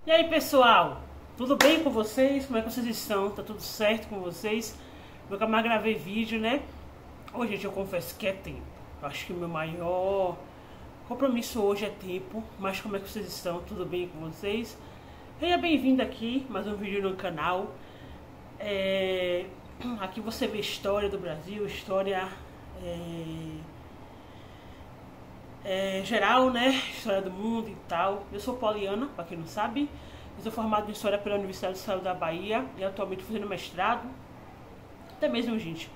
E aí, pessoal, tudo bem com vocês? Como é que vocês estão? Tá tudo certo com vocês? Nunca mais gravei vídeo, né? Hoje, gente, eu confesso que é tempo. Eu acho que o meu maior compromisso hoje é tempo. Mas como é que vocês estão? Tudo bem com vocês? Seja bem-vindo aqui, mais um vídeo no canal. Aqui você vê história do Brasil, história geral, né? História do mundo e tal. Eu sou Poliana, pra quem não sabe. Eu sou formado em História pela Universidade do Estado da Bahia e atualmente fazendo mestrado. Até mesmo, gente,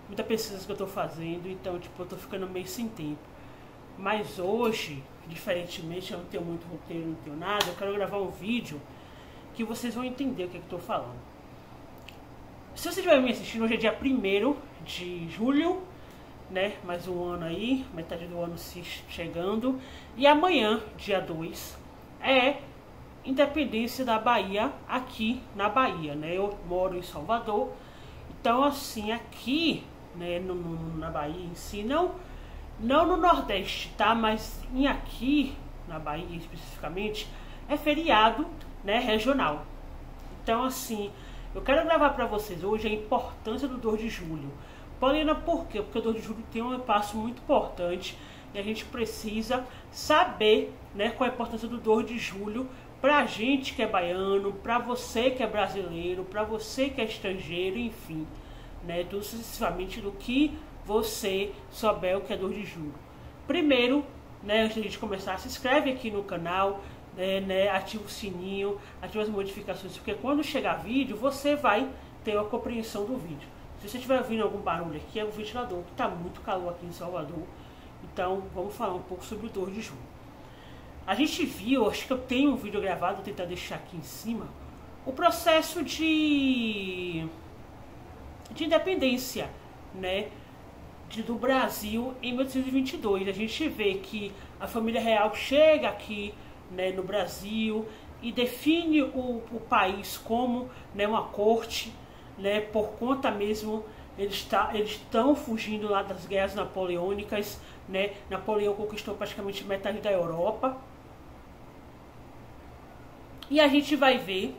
muita pesquisa que eu tô fazendo, então, tipo, eu tô ficando meio sem tempo. Mas hoje, diferentemente, eu não tenho muito roteiro, não tenho nada, eu quero gravar um vídeo que vocês vão entender o que eu tô falando. Se você estiver me assistindo, hoje é dia 1º de julho, né? Mais um ano aí, metade do ano se chegando. E amanhã, dia 2, é independência da Bahia, aqui na Bahia, né? Eu moro em Salvador, então assim, aqui, né, na Bahia em si, não no Nordeste, tá? Mas aqui, na Bahia especificamente, é feriado, né, regional. Então assim, eu quero gravar para vocês hoje a importância do 2 de julho. Poliana, por quê? Porque o 2 de julho tem um passo muito importante e a gente precisa saber, né, qual é a importância do 2 de julho pra gente que é baiano, pra você que é brasileiro, pra você que é estrangeiro, enfim, né, tudo sucessivamente do que você souber o que é 2 de julho. Primeiro, né, antes de a gente começar, se inscreve aqui no canal, né, ativa o sininho, ativa as notificações, porque quando chegar vídeo, você vai ter a compreensão do vídeo. Se você estiver ouvindo algum barulho aqui, é o ventilador, que está muito calor aqui em Salvador. Então, vamos falar um pouco sobre o 2 de julho. A gente viu, acho que eu tenho um vídeo gravado, vou tentar deixar aqui em cima, o processo de independência, né, do Brasil em 1822. A gente vê que a família real chega aqui, né, no Brasil e define o país como, né, uma corte, né, por conta mesmo, eles estão fugindo lá das guerras napoleônicas, né? Napoleão conquistou praticamente metade da Europa. E a gente vai ver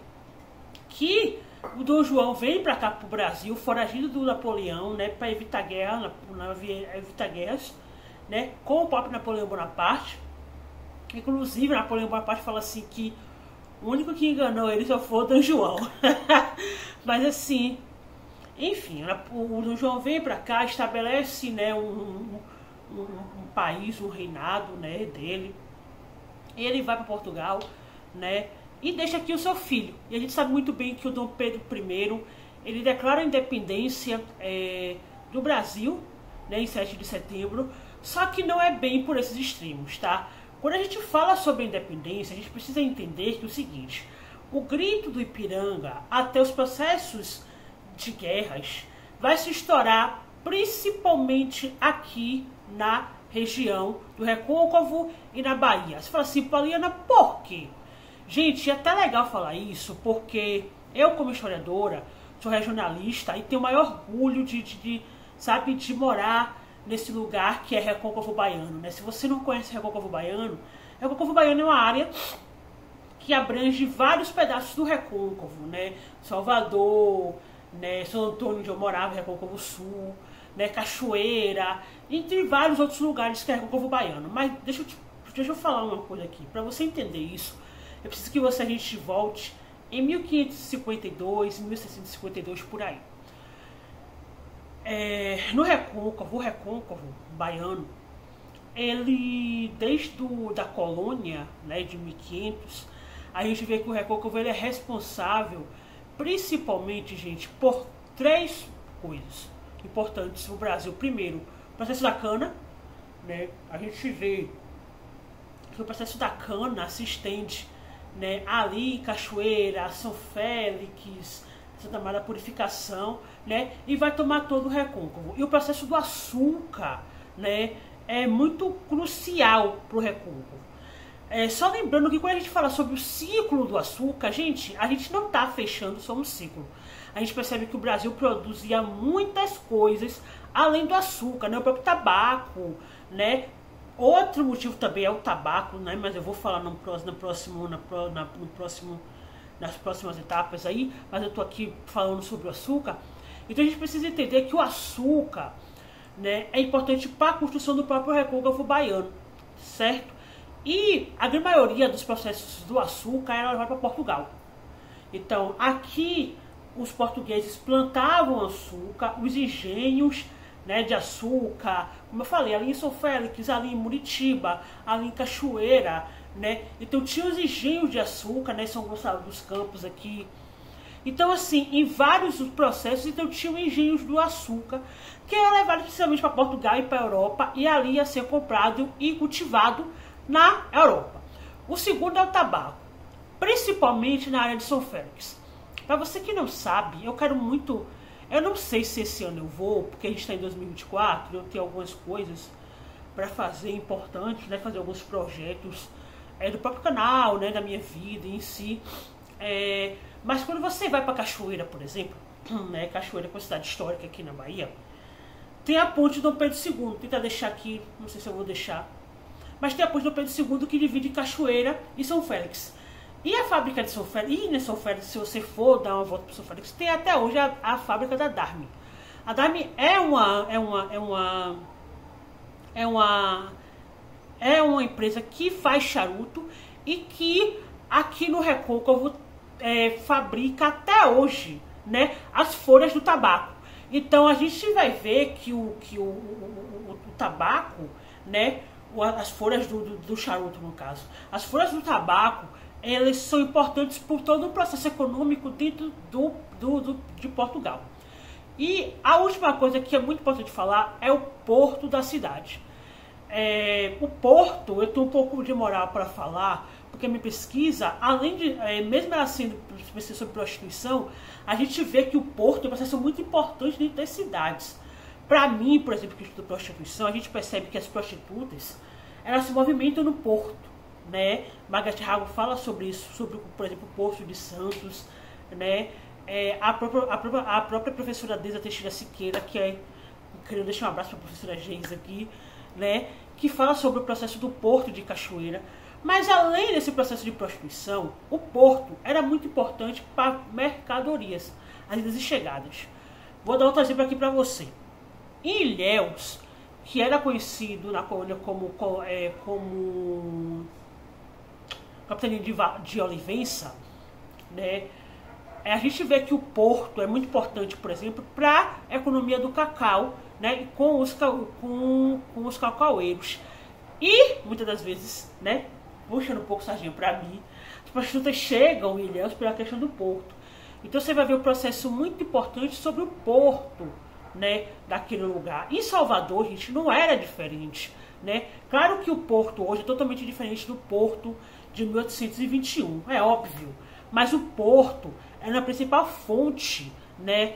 que o Dom João vem para cá, para o Brasil, foragido do Napoleão, né, para evitar guerra, evitar guerras, né, com o próprio Napoleão Bonaparte. Inclusive, Napoleão Bonaparte fala assim que o único que enganou ele só foi o Dom João. Mas assim, enfim, o Dom João vem para cá, estabelece, né, um país, um reinado, né, dele. Ele vai para Portugal, né, e deixa aqui o seu filho. E a gente sabe muito bem que o Dom Pedro I, ele declara a independência do Brasil, né, em 7 de setembro. Só que não é bem por esses extremos, tá? Quando a gente fala sobre a independência, a gente precisa entender que é o seguinte: o grito do Ipiranga, até os processos de guerras, vai se estourar principalmente aqui na região do Recôncavo e na Bahia. Você fala assim, Poliana, por quê? Gente, é até legal falar isso, porque eu, como historiadora, sou regionalista e tenho o maior orgulho de morar nesse lugar que é Recôncavo Baiano, né? Se você não conhece Recôncavo Baiano é uma área que abrange vários pedaços do Recôncavo, né? Salvador, né? São Antônio, onde eu morava, Recôncavo Sul, né? Cachoeira, entre vários outros lugares que é Recôncavo Baiano. Mas deixa eu falar uma coisa aqui. Para você entender isso, eu preciso que a gente volte em 1552, 1652, por aí. No Recôncavo, o Recôncavo Baiano, ele, desde da colônia, né, de 1500, a gente vê que o Recôncavo ele é responsável, principalmente, gente, por 3 coisas importantes no Brasil. Primeiro, o processo da cana, né? A gente vê que o processo da cana se estende, né, ali em Cachoeira, São Félix, Santa Maria da Purificação, né, e vai tomar todo o Recôncavo. E o processo do açúcar, né, é muito crucial para o Recôncavo. Só lembrando que quando a gente fala sobre o ciclo do açúcar, gente, a gente não está fechando só um ciclo. A gente percebe que o Brasil produzia muitas coisas além do açúcar, né, o próprio tabaco, né, Outro motivo também é o tabaco, né? Mas eu vou falar nas próximas etapas aí, mas eu tô aqui falando sobre o açúcar. Então a gente precisa entender que o açúcar, né, é importante para a construção do próprio recôncavo baiano, certo? E a grande maioria dos processos do açúcar era levado para Portugal. Então aqui os portugueses plantavam açúcar, os engenhos, né, de açúcar, como eu falei, ali em São Félix, ali em Muritiba, ali em Cachoeira, né? Então tinha os engenhos de açúcar, né, São Gonçalo dos Campos aqui. Então assim, em vários processos, então tinham engenhos do açúcar, que era levado principalmente para Portugal e para a Europa, e ali ia ser comprado e cultivado na Europa. O segundo é o tabaco, principalmente na área de São Félix. Para você que não sabe, eu quero muito... Eu não sei se esse ano eu vou, porque a gente está em 2024, eu tenho algumas coisas para fazer importantes, né? Fazer alguns projetos do próprio canal, né? Da minha vida em si. Mas quando você vai para Cachoeira, por exemplo, né? Cachoeira é uma cidade histórica aqui na Bahia, tem a ponte Dom Pedro II. Vou tentar deixar aqui, não sei se eu vou deixar. Mas tem a ponte Dom Pedro II que divide Cachoeira e São Félix. E a fábrica de São Félix, e na São Félix, se você for dar uma volta para São Félix, tem até hoje a fábrica da Darme. A Darme é uma empresa que faz charuto e que aqui no Recôncavo fabrica até hoje, né, as folhas do tabaco. Então a gente vai ver que o tabaco, né, as folhas do charuto no caso, as folhas do tabaco, elas são importantes por todo o processo econômico dentro de Portugal. E a última coisa que é muito importante falar é o porto da cidade. O porto, eu estou um pouco de moral para falar, porque a minha pesquisa, além de, mesmo ela sendo pesquisa sobre prostituição, a gente vê que o porto é um processo muito importante dentro das cidades. Para mim, por exemplo, que estudo prostituição, a gente percebe que as prostitutas, elas se movimentam no porto, né? Margaret Hago fala sobre isso, sobre, por exemplo, o Porto de Santos, né? A própria professora Deza Teixeira Siqueira, queria deixar um abraço para a professora Geis aqui, né? Que fala sobre o processo do Porto de Cachoeira. Mas além desse processo de prostituição, o porto era muito importante para mercadorias, as idas e chegadas. Vou dar outro exemplo aqui para você. Em Ilhéus, que era conhecido na colônia como capitania de Olivença, né? A gente vê que o porto é muito importante, por exemplo, para a economia do cacau, né? Com os cacaueiros. E, muitas das vezes, né? Puxando um pouco sardinha para mim, as prostitutas chegam em Ilhéus pela questão do porto. Então você vai ver um processo muito importante sobre o porto, né, daquele lugar. Em Salvador, gente, não era diferente, né? Claro que o porto hoje é totalmente diferente do porto de 1821, é óbvio. Mas o porto era a principal fonte, né,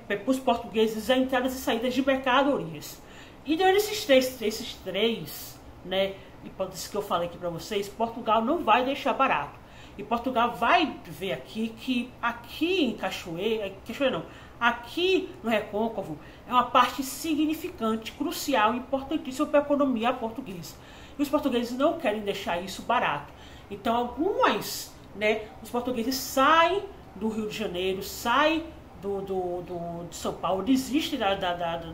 para os portugueses a entradas e saídas de mercadorias. E dentro esses três, né, hipóteses que eu falei aqui para vocês, Portugal não vai deixar barato. E Portugal vai ver aqui que aqui em Cachoeira não, aqui no Recôncavo é uma parte significante, crucial, importantíssima para a economia portuguesa. E os portugueses não querem deixar isso barato. Então os portugueses saem do Rio de Janeiro, saem de São Paulo, desistem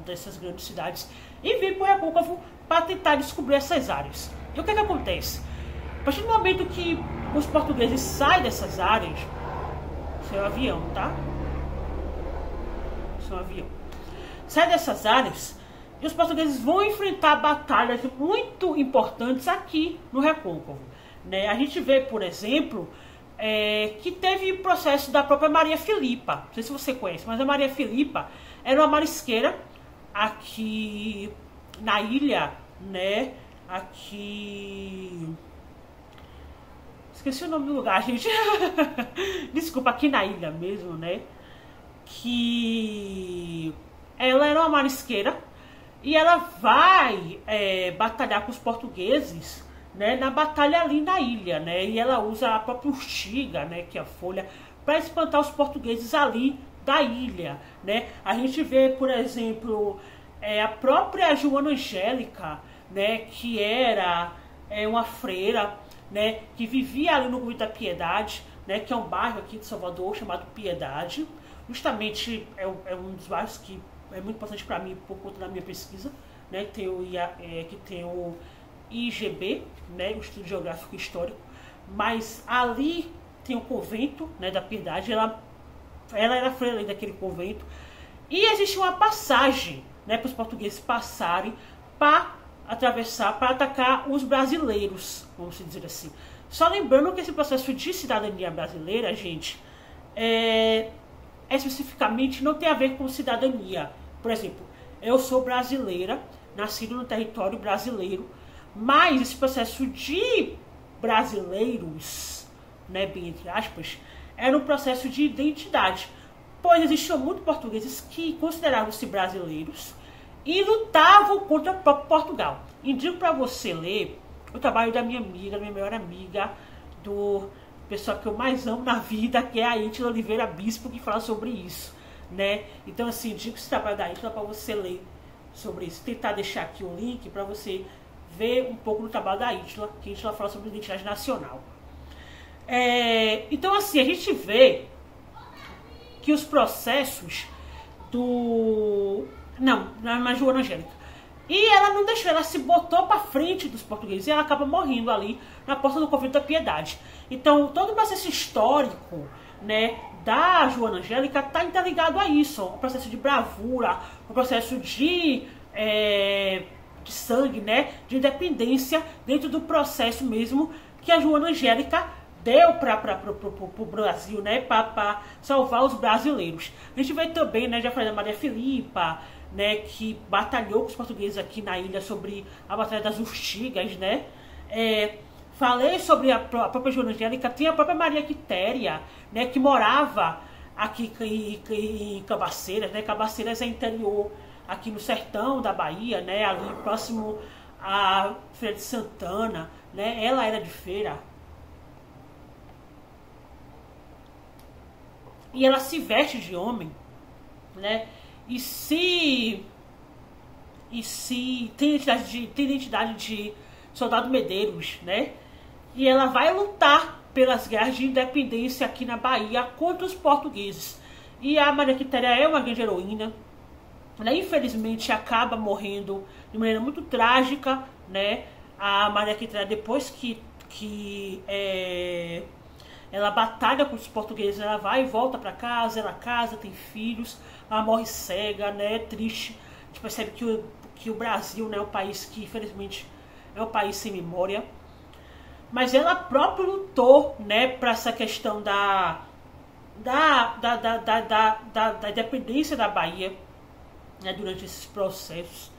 dessas grandes cidades e vêm para o Recôncavo para tentar descobrir essas áreas. E o que acontece? A partir do momento que os portugueses saem dessas áreas, isso é um avião, tá? Isso é um avião. Saem dessas áreas e os portugueses vão enfrentar batalhas muito importantes aqui no Recôncavo, né? A gente vê, por exemplo, que teve processo da própria Maria Filipa. Não sei se você conhece, mas a Maria Filipa era uma marisqueira aqui na ilha, né? Aqui... Esqueci o nome do lugar, gente. Desculpa, aqui na ilha mesmo, né? Que ela era uma marisqueira e ela vai batalhar com os portugueses, né, na batalha ali na ilha, né? E ela usa a própria urtiga, né, que é a folha, para espantar os portugueses ali da ilha, né? A gente vê, por exemplo, a própria Joana Angélica, né, que era uma freira, né, que vivia ali no Convento da Piedade, né, que é um bairro aqui de Salvador chamado Piedade. Justamente é um dos bairros que é muito importante para mim por conta da minha pesquisa, né, que tem o IGB, né, o Estudo Geográfico e Histórico, mas ali tem o convento, né, da Piedade. Ela era freira ali daquele convento, e existe uma passagem, né, para os portugueses passarem para atravessar, para atacar os brasileiros, vamos dizer assim. Só lembrando que esse processo de cidadania brasileira, gente, especificamente não tem a ver com cidadania. Por exemplo, eu sou brasileira, nascido no território brasileiro, mas esse processo de brasileiros, né, bem entre aspas, era um processo de identidade, pois existiam muitos portugueses que consideravam-se brasileiros e lutavam contra o próprio Portugal. Indico para você ler o trabalho da minha amiga, minha melhor amiga, do pessoa que eu mais amo na vida, que é a Ítila Oliveira Bispo, que fala sobre isso, né? Então, assim, indico esse trabalho da Ítila para você ler sobre isso. Tentar deixar aqui o link para você ver um pouco do trabalho da Ítila, que a Ítila fala sobre identidade nacional. Então, assim, a gente vê que os processos na Joana Angélica, e ela não deixou, ela se botou para frente dos portugueses e ela acaba morrendo ali na porta do Convento da Piedade. Então, todo o processo histórico, né, da Joana Angélica está interligado a isso, o processo de bravura, o processo de sangue, né, de independência, dentro do processo mesmo que a Joana Angélica deu para o Brasil, né, para salvar os brasileiros. A gente vê também, né, já falei da Maria Filipa, né, que batalhou com os portugueses aqui na ilha sobre a Batalha das Urtigas, né. Falei sobre a própria Joana Angélica, tem a própria Maria Quitéria, né, que morava aqui em Cabaceiras, né. Cabaceiras é interior, aqui no sertão da Bahia, né, ali próximo a Feira de Santana, né. Ela era de feira. E ela se veste de homem, né? E se tem identidade de soldado Medeiros, né? E ela vai lutar pelas guerras de independência aqui na Bahia contra os portugueses. E a Maria Quitéria é uma grande heroína. Ela, infelizmente, acaba morrendo de maneira muito trágica, né? A Maria Quitéria, depois que ela batalha com os portugueses, ela vai e volta para casa, ela casa, tem filhos, ela morre cega, né, triste. A gente percebe que o Brasil, né, é um país que, infelizmente, é um país sem memória. Mas ela própria lutou, né, para essa questão da independência da Bahia, né, durante esses processos,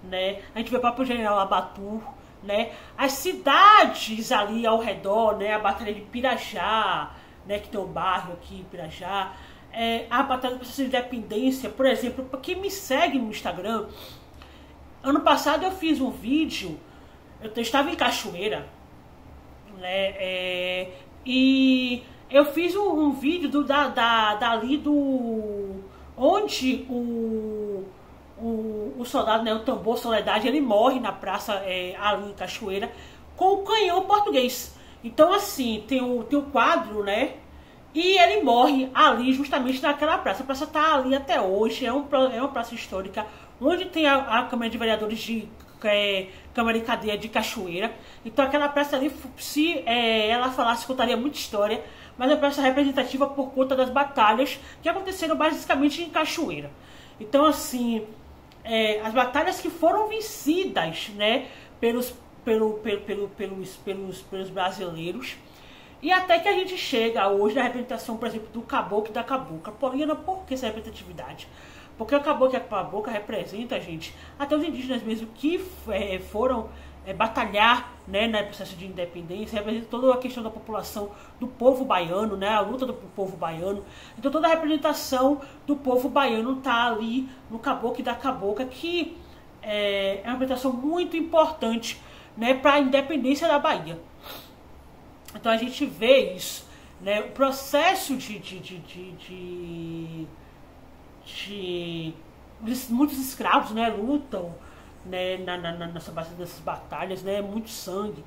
né. A gente vê o próprio General Abatur, né, as cidades ali ao redor, né, a Batalha de Pirajá, né, que tem um bairro aqui em Pirajá, a Batalha do Processo de Independência, por exemplo. Para quem me segue no Instagram, ano passado eu fiz um vídeo, eu estava em Cachoeira, né, e eu fiz um vídeo dali onde o soldado, né, o Tambor Soledade, ele morre na praça ali em Cachoeira com o canhão português. Então, assim, tem o quadro, né, e ele morre ali justamente naquela praça. A praça está ali até hoje, é uma praça histórica, onde tem a Câmara de Vereadores de Câmara de Cadeia de Cachoeira. Então, aquela praça ali, se ela falasse, contaria muita história, mas é uma praça representativa por conta das batalhas que aconteceram basicamente em Cachoeira. Então, assim, as batalhas que foram vencidas, né, pelos brasileiros, e até que a gente chega hoje na representação, por exemplo, do caboclo e da cabocla. Poliana, por que essa representatividade? Porque o caboclo e a cabocla representa, gente, até os indígenas mesmo que foram batalhar, né, no processo de independência, representa toda a questão da população, do povo baiano, né, a luta do povo baiano. Então toda a representação do povo baiano está ali no caboclo e da cabocla, que é uma representação muito importante, né, para a independência da Bahia. Então a gente vê isso, né, o processo de muitos escravos, né, lutam, né, nessas batalhas, né, muito sangue,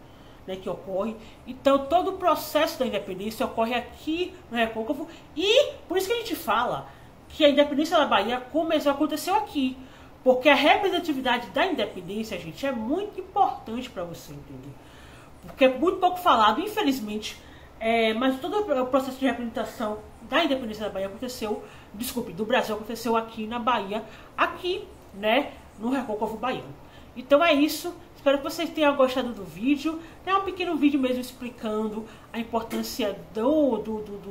né, que ocorre. Então todo o processo da independência ocorre aqui no Recôncavo, e por isso que a gente fala que a independência da Bahia aconteceu aqui, porque a representatividade da independência, gente, é muito importante para você entender, porque é muito pouco falado, infelizmente, mas todo o processo de representação da independência da Bahia aconteceu, do Brasil aconteceu aqui na Bahia, aqui, né, no Recôncavo baiano. Então é isso, espero que vocês tenham gostado do vídeo. É um pequeno vídeo mesmo explicando a importância do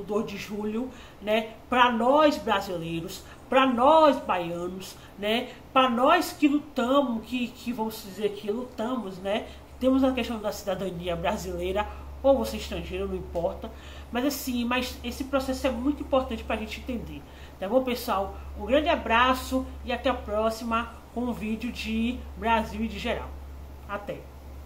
2 de julho, né, para nós brasileiros, para nós baianos, né, para nós que lutamos, que vamos dizer que lutamos, né, temos a questão da cidadania brasileira, ou você é estrangeiro, não importa. Mas assim, esse processo é muito importante para a gente entender. Tá bom, pessoal? Um grande abraço e até a próxima com um vídeo de Brasil e de geral. Até!